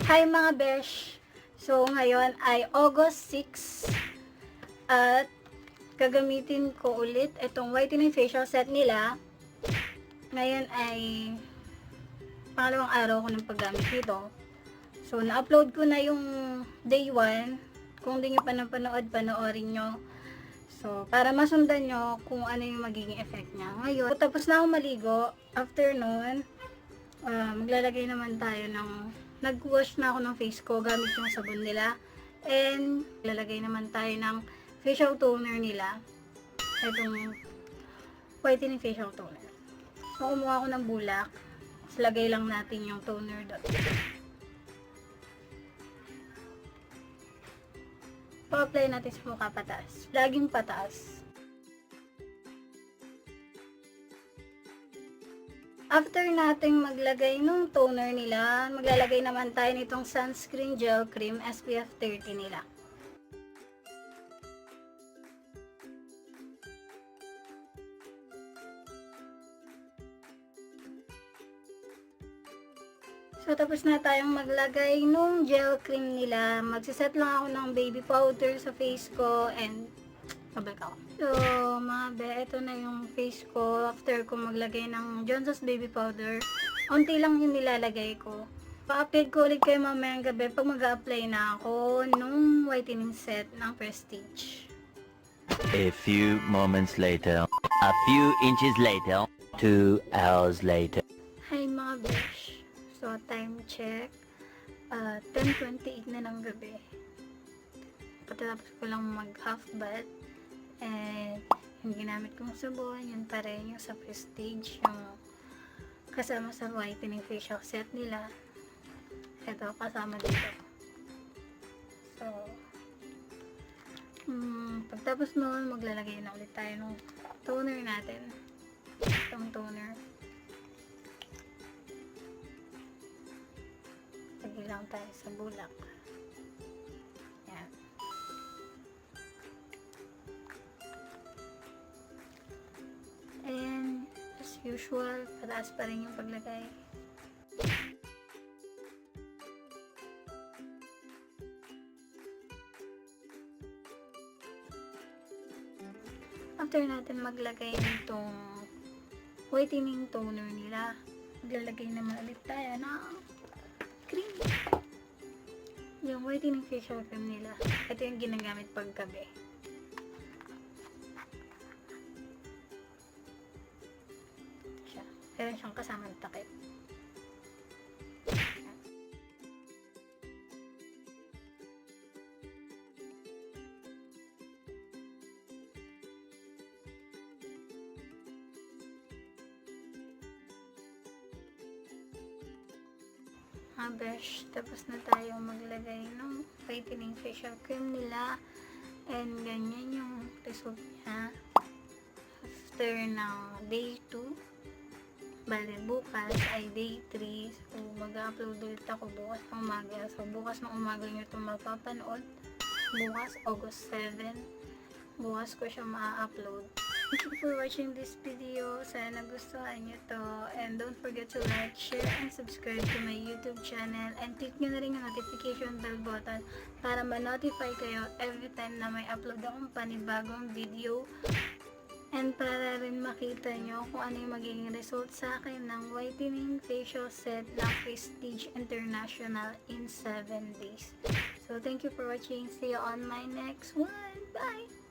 Hi mga besh! So ngayon ay August 6 at gagamitin ko ulit itong whitening facial set nila. Ngayon ay pangalawang araw ko ng paggamit nito. So na-upload ko na yung day 1. Kung hindi nyo pa napanood, panoorin nyo. So para masundan nyo kung ano yung magiging effect niya. Ngayon, tapos na ako maligo. After nun, maglalagay naman tayo ng nag-wash na ako ng face ko gamit yung sabon nila. And lalagay naman tayo ng facial toner nila. Itong whitening facial toner. So kumuha ako ng bulak. Tapos lagay lang natin yung toner doon. Pa-apply natin sa mukha pataas. Laging pataas. After nating maglagay ng toner nila, maglalagay naman tayo nitong sunscreen gel cream SPF 30 nila. So tapos na tayong maglagay ng gel cream nila. Magsiset lang ako ng baby powder sa face ko and pabalik ako. So, mga be, ito na yung face ko after ko maglagay ng Johnson's baby powder. Unti lang yung nilalagay ko. Pa-update ko ulit kayo mamayang gabi pag mag-a-apply na ako nung whitening set ng Prestige. A few moments later. A few inches later. 2 hours later. Hi mga besh. So, time check. 10:28 na ng gabi. Patapos ko lang mag-half bath. And yung ginamit kong sabon, yun pa rin yung sa Prestige, yung kasama sa whitening facial set nila. Ito, kasama dito. So, pagtapos noon, maglalagay na ulit tayo ng toner natin. Itong toner. Lagay lang tayo sa bulak. Yan. And as usual, pataas pa rin yung paglagay. After natin maglagay nitong whitening toner nila, maglalagay naman ulit tayo ng cream. Yung whitening facial cream nila. Ito yung ginagamit paggabi. Meron siyang kasamang takip. Besh, tapos na tayo maglagay ng whitening facial cream nila. And ganyan yung result niya. After ng day 2. Bale, bukas ay day 3. So, mag-upload ulit ako bukas ng umaga. So, bukas ng umaga nyo ito mapapanood. Bukas, August 7. Bukas ko siya ma-upload. Thank you for watching this video. Sana nagustuhan nyo to. And don't forget to like, share, and subscribe to my YouTube channel. And click nyo na rin yung notification bell button para ma-notify kayo every time na may upload akong panibagong video. And para rin makita nyo kung ano yung magiging result sa akin ng whitening facial set ng Prestige International in 7 days. So, thank you for watching. See you on my next one. Bye!